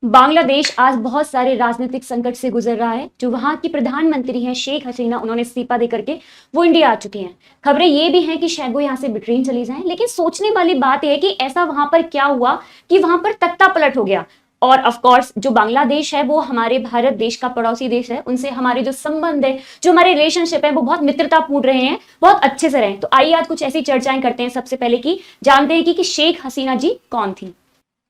बांग्लादेश आज बहुत सारे राजनीतिक संकट से गुजर रहा है। जो वहां की प्रधानमंत्री हैं शेख हसीना, उन्होंने इस्तीफा दे करके वो इंडिया आ चुकी हैं। खबरें ये भी हैं कि शायद वो यहाँ से ब्रिटेन चली जाएं, लेकिन सोचने वाली बात यह है कि ऐसा वहां पर क्या हुआ कि वहां पर तख्ता पलट हो गया। और ऑफ कोर्स जो बांग्लादेश है वो हमारे भारत देश का पड़ोसी देश है, उनसे हमारे जो संबंध है, जो हमारे रिलेशनशिप है, वो बहुत मित्रतापूर्ण रहे हैं, बहुत अच्छे से रहे। तो आइए आज कुछ ऐसी चर्चाएं करते हैं। सबसे पहले की जानते हैं कि शेख हसीना जी कौन थी।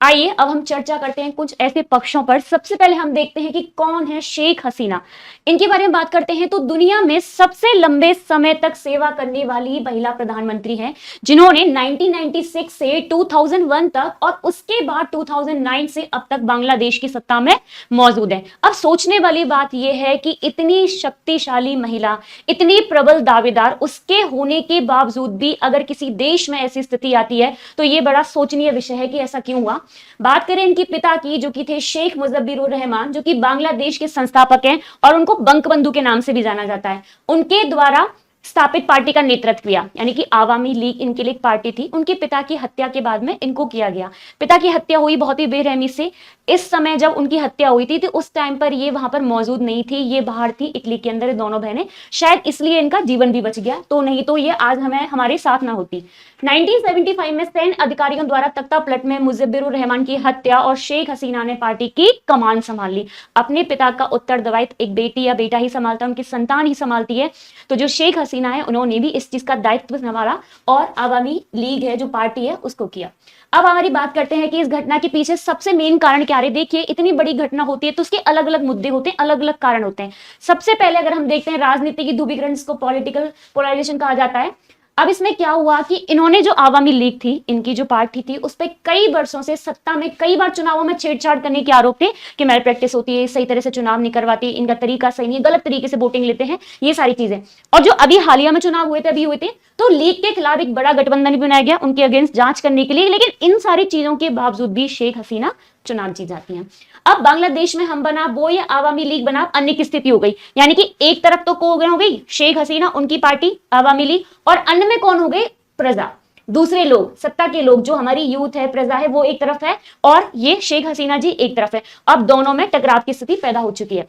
आइए अब हम चर्चा करते हैं कुछ ऐसे पक्षों पर। सबसे पहले हम देखते हैं कि कौन है शेख हसीना। इनके बारे में बात करते हैं तो दुनिया में सबसे लंबे समय तक सेवा करने वाली महिला प्रधानमंत्री हैं, जिन्होंने 1996 से 2001 तक और उसके बाद 2009 से अब तक बांग्लादेश की सत्ता में मौजूद है। अब सोचने वाली बात यह है कि इतनी शक्तिशाली महिला, इतनी प्रबल दावेदार, उसके होने के बावजूद भी अगर किसी देश में ऐसी स्थिति आती है तो यह बड़ा सोचनीय विषय है कि ऐसा क्यों हुआ। बात करें इनके पिता की, जो कि थे शेख मुजफ्फरुर रहमान, जो कि बांग्लादेश के संस्थापक हैं और उनको बंकबंधु के नाम से भी जाना जाता है। उनके द्वारा स्थापित पार्टी का नेतृत्व किया, यानी कि आवामी लीग इनके लिए एक पार्टी थी। उनके पिता की हत्या के बाद में इनको किया गया। पिता की हत्या हुई बहुत ही बेरहमी से। इस समय जब उनकी हत्या हुई थी तो उस टाइम पर ये वहां पर मौजूद नहीं थी, ये बाहर थी इटली के अंदर, दोनों बहनें। शायद इसलिए इनका जीवन भी बच गया, तो नहीं तो ये आज हमें हमारे साथ ना होती। 1975 में सैन्य अधिकारियों द्वारा तख्ता पलट में मुजफ्फरुर रहमान की हत्या और शेख हसीना ने पार्टी की कमान संभाल ली। अपने पिता का उत्तरदायित्व एक बेटी या बेटा ही संभालता है, उनकी संतान ही संभालती है। तो जो शेख हसीना है उन्होंने भी इस चीज का दायित्व संभाला और आवामी लीग है जो पार्टी है उसको किया। अब हमारी बात करते हैं कि इस घटना के पीछे सबसे मेन कारण क्या है। देखिए, इतनी बड़ी घटना होती है तो उसके अलग अलग मुद्दे होते हैं, अलग अलग कारण होते हैं। सबसे पहले अगर हम देखते हैं राजनीति की ध्रुवीकरण, जिसको पॉलिटिकल पोलराइजेशन कहा जाता है। अब इसमें क्या हुआ कि इन्होंने जो आवामी लीग थी, इनकी जो पार्टी थी, उस पर कई वर्षों से सत्ता में कई बार चुनावों में छेड़छाड़ करने के आरोप थे कि मैल प्रैक्टिस होती है, सही तरह से चुनाव नहीं करवाती, इनका तरीका सही नहीं है, गलत तरीके से वोटिंग लेते हैं, ये सारी चीजें। और जो अभी हालिया में चुनाव हुए थे, अभी हुए थे, तो लीग के खिलाफ एक बड़ा गठबंधन भी बनाया गया उनके अगेंस्ट जांच करने के लिए। लेकिन इन सारी चीजों के बावजूद भी शेख हसीना चुनाव जीत जाती हैं। अब बांग्लादेश में हम बना वो या आवामी लीग बना, अन्य की स्थिति हो गई। यानी कि एक तरफ तो कौन हो गई, शेख हसीना, उनकी पार्टी आवामी लीग, और अन्य में कौन हो गए, प्रजा, दूसरे लोग, सत्ता के लोग, जो हमारी यूथ है, प्रजा है, वो एक तरफ है और ये शेख हसीना जी एक तरफ है। अब दोनों में टकराव की स्थिति पैदा हो चुकी है।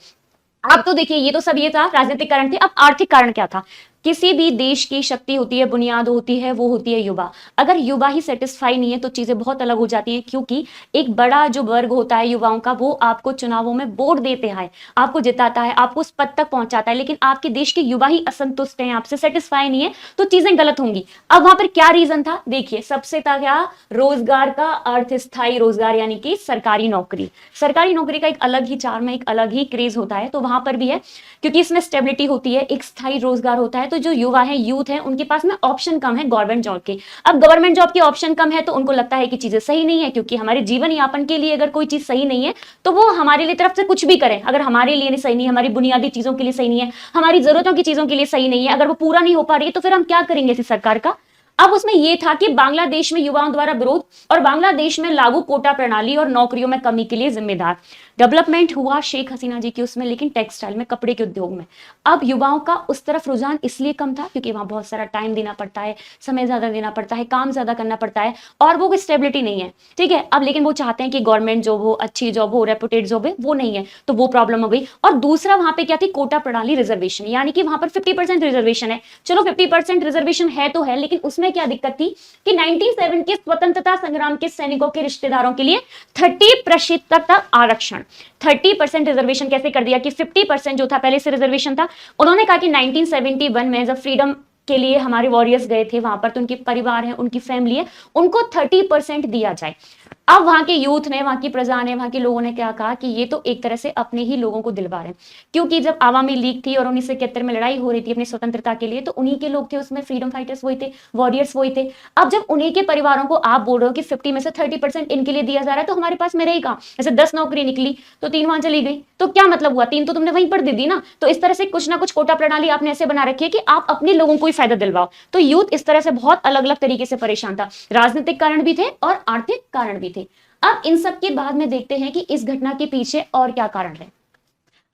अब तो देखिए, ये तो सब ये था राजनीतिक कारण थे। अब आर्थिक कारण क्या था। किसी भी देश की शक्ति होती है, बुनियाद होती है, वो होती है युवा। अगर युवा ही सेटिस्फाई नहीं है तो चीजें बहुत अलग हो जाती हैं, क्योंकि एक बड़ा जो वर्ग होता है युवाओं का, वो आपको चुनावों में वोट देते हैं, आपको जिताता है, आपको उस पद तक पहुंचाता है। लेकिन आपके देश के युवा ही असंतुष्ट हैं, आपसे सेटिस्फाई नहीं है, तो चीजें गलत होंगी। अब वहां पर क्या रीजन था, देखिए, सबसे था क्या, रोजगार का अर्थ, स्थायी रोजगार, यानी कि सरकारी नौकरी। सरकारी नौकरी का एक अलग ही चार्म है, एक अलग ही क्रेज होता है, तो वहां पर भी है, क्योंकि इसमें स्टेबिलिटी होती है, एक स्थायी रोजगार होता है। तो जो युवा है, यूथ है, उनके पास में ऑप्शन कम है गवर्नमेंट जॉब के। अब गवर्नमेंट जॉब के ऑप्शन कम है तो उनको लगता है कि चीजें सही नहीं है, क्योंकि हमारे जीवन यापन के लिए अगर कोई चीज सही नहीं है तो वो हमारे लिए तरफ से कुछ भी करें, अगर हमारे लिए नहीं सही नहीं है, हमारी बुनियादी चीजों के लिए सही नहीं है, हमारी जरूरतों की चीजों के लिए सही नहीं है, अगर वो पूरा नहीं हो पा रही है तो फिर हम क्या करेंगे ऐसी सरकार का। अब उसमें यह था कि बांग्लादेश में युवाओं द्वारा विरोध और बांग्लादेश में लागू कोटा प्रणाली और नौकरियों में कमी के लिए जिम्मेदार। डेवलपमेंट हुआ शेख हसीना जी की उसमें, लेकिन टेक्सटाइल में, कपड़े के उद्योग में। अब युवाओं का उस तरफ रुझान इसलिए कम था क्योंकि वहां बहुत सारा टाइम देना पड़ता है, समय ज्यादा देना पड़ता है, काम ज्यादा करना पड़ता है, और वो कोई स्टेबिलिटी नहीं है, ठीक है। अब लेकिन वो चाहते हैं कि गवर्नमेंट जॉब हो, अच्छी जॉब हो, रेपुटेड जॉब है, वो नहीं है, तो वो प्रॉब्लम हो गई। और दूसरा वहां पे क्या थी, कोटा प्रणाली, रिजर्वेशन, यानी कि वहां पर 50% रिजर्वेशन है। चलो 50% रिजर्वेशन है तो है, लेकिन उसमें क्या दिक्कत थी कि 97 के स्वतंत्रता संग्राम के सैनिकों के रिश्तेदारों के लिए 30% तक आरक्षण, 30% रिजर्वेशन कैसे कर दिया कि 50% जो था पहले से रिजर्वेशन था। उन्होंने कहा कि 1971 में जब फ्रीडम के लिए हमारे वॉरियर्स गए थे वहां पर, तो उनके परिवार है, उनकी फैमिली है, उनको 30% दिया जाए। अब वहां के यूथ ने, वहां की प्रजा ने, वहां के लोगों ने क्या कहा कि ये तो एक तरह से अपने ही लोगों को दिलवा रहे हैं, क्योंकि जब आवामी लीग थी और 1971 में लड़ाई हो रही थी अपनी स्वतंत्रता के लिए, तो उन्हीं के लोग थे उसमें, फ्रीडम फाइटर्स वही थे, वॉरियर्स वही थे। अब जब उन्हीं के परिवारों को आप बोल रहे हो कि 50 में से 30% इनके लिए दिया जा रहा है, तो हमारे पास में रहेगा, जैसे 10 नौकरी निकली तो 3 वहां चली गई, तो क्या मतलब हुआ, 3 तो तुमने वहीं पर दे दी ना। तो इस तरह से कुछ ना कुछ कोटा प्रणाली आपने ऐसे बना रखी है कि आप अपने लोगों को ही फायदा दिलवाओ। तो यूथ इस तरह से बहुत अलग अलग तरीके से परेशान था, राजनीतिक कारण भी थे और आर्थिक कारण भी थे। अब इन सब के बाद में देखते हैं कि इस घटना के पीछे और क्या कारण है।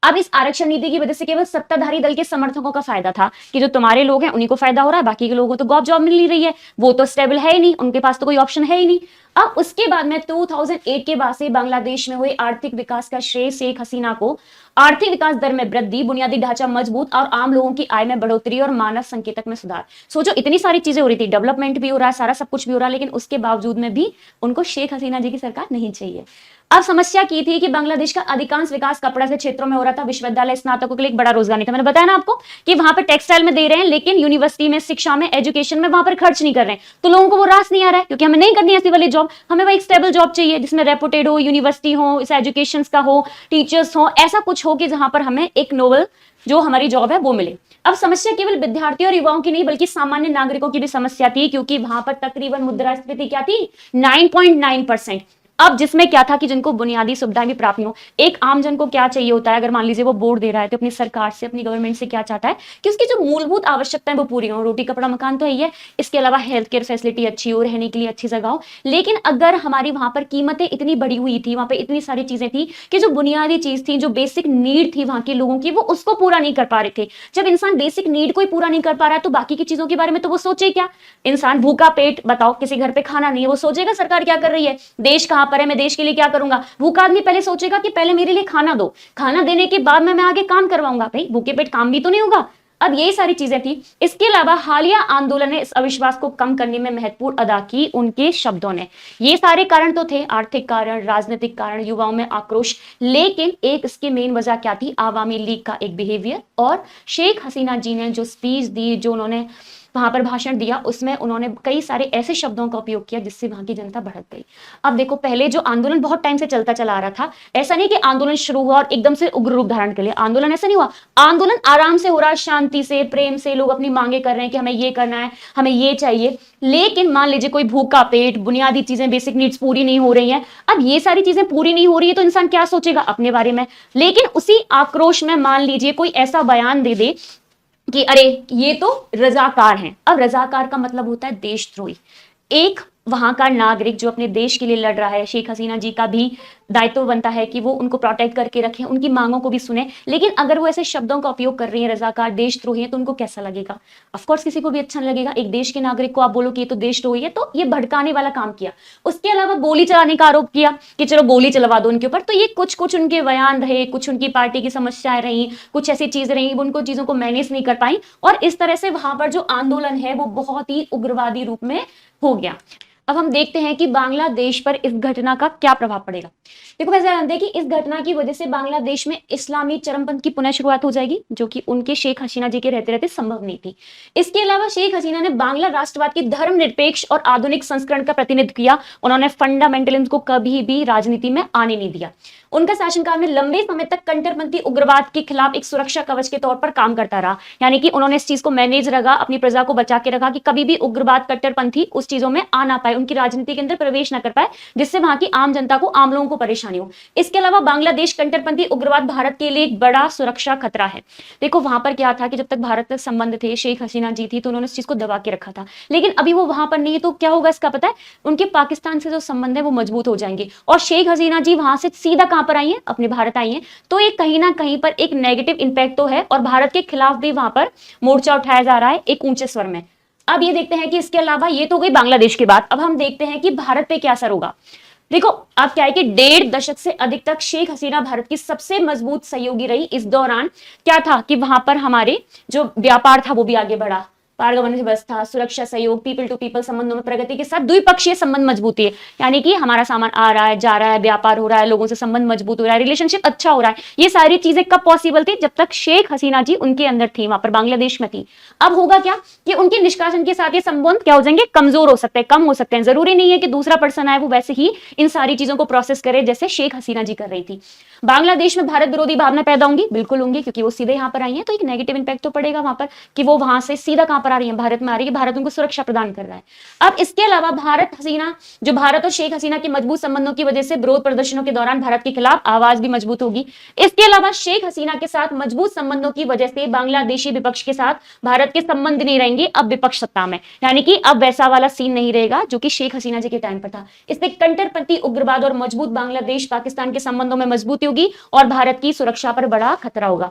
अब इस आरक्षण नीति की वजह से केवल सत्ताधारी दल के समर्थकों का फायदा था कि जो तुम्हारे लोग हैं उन्हीं को फायदा हो रहा है, बाकी के लोगों को तो गॉब जॉब मिल नहीं रही है, वो तो स्टेबल है ही नहीं, उनके पास तो कोई ऑप्शन है ही नहीं। अब उसके बाद में 2008 के बाद से बांग्लादेश में हुए आर्थिक विकास का श्रेय शेख हसीना को। आर्थिक विकास दर में वृद्धि, बुनियादी ढांचा मजबूत और आम लोगों की आय में बढ़ोतरी और मानव संकेतक में सुधार। सोचो इतनी सारी चीजें हो रही थी, डेवलपमेंट भी हो रहा है, सारा सब कुछ भी हो रहा है, लेकिन उसके बावजूद में भी उनको शेख हसीना जी की सरकार नहीं चाहिए। अब समस्या की थी कि बांग्लादेश का अधिकांश विकास कपड़ा से क्षेत्रों में हो रहा था, विश्वविद्यालय स्नातकों के लिए एक बड़ा रोजगार नहीं था। मैंने बताया ना आपको कि वहां पर टेक्सटाइल में दे रहे हैं, लेकिन यूनिवर्सिटी में, शिक्षा में, एजुकेशन में वहां पर खर्च नहीं कर रहे हैं, तो लोगों को वो रास नहीं आ रहा है, क्योंकि हमें नहीं करनी ऐसी वाली जॉब, हमें वही एक स्टेबल जॉब चाहिए जिसमें रेपुटेड हो, यूनिवर्सिटी हो, इस एजुकेशन का हो, टीचर्स हो, ऐसा कुछ हो कि जहां पर हमें एक नोबल जो हमारी जॉब है वो मिले। अब समस्या केवल विद्यार्थियों और युवाओं की नहीं बल्कि सामान्य नागरिकों की भी समस्या थी, क्योंकि वहां पर तकरीबन मुद्रास्फीति क्या थी, 9.9%। अब जिसमें क्या था कि जिनको बुनियादी सुविधाएं भी प्राप्त नहीं हो, एक आम जन को क्या चाहिए होता है, अगर मान लीजिए वो वोट दे रहा है तो अपनी सरकार से, अपनी गवर्नमेंट से क्या चाहता है कि उसकी जो मूलभूत आवश्यकताएं वो पूरी हो, रोटी कपड़ा मकान तो है, इसके अलावा हेल्थ केयर फैसिलिटी अच्छी हो, रहने के लिए अच्छी जगह हो। लेकिन अगर हमारी वहां पर कीमतें इतनी बढ़ी हुई थी, वहां पर इतनी सारी चीजें थी कि जो बुनियादी चीज थी, जो बेसिक नीड थी वहां के लोगों की, वो उसको पूरा नहीं कर पा रहे थे। जब इंसान बेसिक नीड को ही पूरा नहीं कर पा रहा है तो बाकी की चीजों के बारे में तो वो सोचे क्या। इंसान भूखा पेट, बताओ किसी घर पे खाना नहीं है, वो सोचेगा सरकार क्या कर रही है, देश कहां पर है, मैं देश के लिए क्या करूंगा। भूखा आदमी पहले सोचेगा कि पहले मेरे लिए खाना दो, खाना देने के बाद मैं आगे काम करवाऊंगा। भाई भूखे पेट काम भी तो नहीं होगा। अब यही सारी चीजें थी। इसके अलावा हालिया आंदोलन ने इस अविश्वास को कम करने में महत्वपूर्ण अदा की उनके शब्दों ने। ये सारे कारण तो थे, आर्थिक कारण, राजनीतिक कारण, युवाओं में आक्रोश, लेकिन एक इसकी मेन वजह क्या थी, आवामी लीग का एक बिहेवियर। और शेख हसीना जी ने जो स्पीच दी, जो उन्होंने वहां पर भाषण दिया, उसमें उन्होंने कई सारे ऐसे शब्दों का उपयोग किया जिससे वहां की जनता भड़क गई। अब देखो, पहले जो आंदोलन बहुत टाइम से चलता चला आ रहा था, ऐसा नहीं कि आंदोलन शुरू हुआ और एकदम से उग्र रूप धारण कर लिया, आंदोलन ऐसा नहीं हुआ। आंदोलन आराम से हो रहा है, शांति से, प्रेम से, लोग अपनी मांगे कर रहे हैं कि हमें ये करना है, हमें ये चाहिए। लेकिन मान लीजिए कोई भूखा पेट, बुनियादी चीजें, बेसिक नीड्स पूरी नहीं हो रही हैं। अब ये सारी चीजें पूरी नहीं हो रही है तो इंसान क्या सोचेगा अपने बारे में। लेकिन उसी आक्रोश में मान लीजिए कोई ऐसा बयान दे दे कि अरे ये तो रजाकार हैं। अब रजाकार का मतलब होता है देशद्रोही। एक वहां का नागरिक जो अपने देश के लिए लड़ रहा है, शेख हसीना जी का भी दायित्व बनता है कि वो उनको प्रोटेक्ट करके रखें, उनकी मांगों को भी सुने। लेकिन अगर वो ऐसे शब्दों का उपयोग कर रही है, रजाकार, देशद्रोही है, तो उनको कैसा लगेगा। ऑफ कोर्स किसी को भी अच्छा नहीं लगेगा। एक देश के नागरिक को आप बोलो कि ये तो देशद्रोही है, तो ये भड़काने वाला काम किया। उसके अलावा गोली चलाने का आरोप किया कि चलो गोली चलवा दो उनके ऊपर। तो ये कुछ कुछ उनके बयान रहे, कुछ उनकी पार्टी की समस्याएं रही, कुछ ऐसी चीजें रही, उनको चीजों को मैनेज नहीं कर पाई, और इस तरह से वहां पर जो आंदोलन है वो बहुत ही उग्रवादी रूप में हो गया। अब हम देखते हैं कि बांग्लादेश पर इस घटना का क्या प्रभाव पड़ेगा। देखो, वैसे जानते हैं कि इस घटना की वजह से बांग्लादेश में इस्लामी चरमपंथ की पुनः शुरुआत हो जाएगी, जो कि उनके शेख हसीना जी के रहते रहते संभव नहीं थी। इसके अलावा शेख हसीना ने बांग्ला राष्ट्रवाद की धर्मनिरपेक्ष और आधुनिक संस्करण का प्रतिनिधित्व किया। उन्होंने फंडामेंटलिज्म को कभी भी राजनीति में आने नहीं दिया। उनका शासनकाल में लंबे समय तक कट्टरपंथी उग्रवाद के खिलाफ एक सुरक्षा कवच के तौर पर काम करता रहा। यानी कि उन्होंने इस चीज को मैनेज रखा, अपनी प्रजा को बचा के रखा कि कभी भी उग्रवाद, कट्टरपंथी उस चीजों में आ ना पाए, उनकी राजनीति के अंदर प्रवेश ना कर पाए, जिससे वहां की आम जनता को, आम लोगों को परेशानी हो। इसके अलावा बांग्लादेश कट्टरपंथी उग्रवाद भारत के लिए एक बड़ा सुरक्षा खतरा है। देखो वहां पर क्या था कि जब तक भारत तक संबंध थे, शेख हसीना जी थी, तो उन्होंने इस चीज को दबा के रखा था। लेकिन अभी वो वहां पर नहीं है, तो क्या होगा इसका पता है, उनके पाकिस्तान से जो संबंध है वो मजबूत हो जाएंगे। और शेख हसीना जी वहां से सीधा कहां पर आई है, अपने भारत आई है। तो ये कहीं ना कहीं पर एक नेगेटिव इंपैक्ट तो है, और भारत के खिलाफ भी वहां पर मोर्चा उठाया जा रहा है एक ऊंचे स्वर में। अब ये देखते हैं कि इसके अलावा, ये तो गई बांग्लादेश की बात, अब हम देखते हैं कि भारत पे क्या असर होगा। देखो अब क्या है कि 1.5 दशक से अधिक तक शेख हसीना भारत की सबसे मजबूत सहयोगी रही। इस दौरान क्या था कि वहां पर हमारे जो व्यापार था वो भी आगे बढ़ा, पारगमन व्यवस्था, सुरक्षा सहयोग, पीपल टू पीपल संबंधों में प्रगति के साथ द्विपक्षीय संबंध मजबूती है। यानी कि हमारा सामान आ रहा है, जा रहा है, व्यापार हो रहा है, लोगों से संबंध मजबूत हो रहा है, रिलेशनशिप अच्छा हो रहा है। ये सारी चीजें कब पॉसिबल थी, जब तक शेख हसीना जी उनके अंदर थी, वहां पर बांग्लादेश में थी। अब होगा क्या कि उनके निष्कासन के साथ ये संबंध क्या हो जाएंगे, कमजोर हो सकते हैं, कम हो सकते हैं। जरूरी नहीं है कि दूसरा पर्सन आए वो वैसे ही इन सारी चीजों को प्रोसेस करे जैसे शेख हसीना जी कर रही थी। बांग्लादेश में भारत विरोधी भावना पैदा होंगी, बिल्कुल होंगी, क्योंकि वो सीधे यहाँ पर आई है, तो एक नेगेटिव इंपैक्ट तो पड़ेगा वहां पर कि वो वहां से सीधा कहां पर पावर आ रही है, भारत में आ रही है, भारत उनको सुरक्षा प्रदान कर रहा है। अब इसके अलावा भारत और शेख हसीना के मजबूत संबंधों की वजह से विरोध प्रदर्शनों के दौरान भारत के खिलाफ आवाज भी मजबूत होगी। इसके अलावा शेख हसीना के साथ मजबूत संबंधों की वजह से बांग्लादेशी विपक्ष के साथ भारत के संबंध नहीं रहेंगे, अब विपक्ष सत्ता में, यानी कि अब वैसा वाला सीन नहीं रहेगा जो कि शेख हसीना जी के टाइम पर था। इससे कट्टरपंथी उग्रवाद और मजबूत बांग्लादेश पाकिस्तान के संबंधों में मजबूती होगी और भारत की सुरक्षा पर बड़ा खतरा होगा।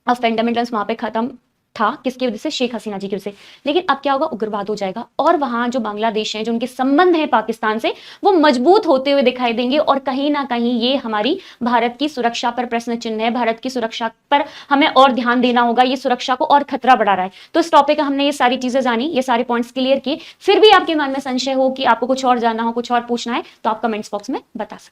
अब फंडामेंटल्स वहां पे खत्म था, किसकी वजह से? शेख हसीना जी की वजह से। लेकिन अब क्या होगा? उग्रवाद हो जाएगा और वहां जो बांग्लादेश है, जो उनके संबंध है पाकिस्तान से, वो मजबूत होते हुए दिखाई देंगे और कहीं ना कहीं ये हमारी भारत की सुरक्षा पर प्रश्न चिन्ह है। भारत की सुरक्षा पर हमें और ध्यान देना होगा, ये सुरक्षा को और खतरा बढ़ा रहा है। तो इस टॉपिक का हमने ये सारी चीजें जानी, ये सारे पॉइंट्स क्लियर किए। फिर भी आपके मन में संशय हो कि आपको कुछ और जानना हो, कुछ और पूछना है, तो आप कमेंट्स बॉक्स में बता सकते हैं।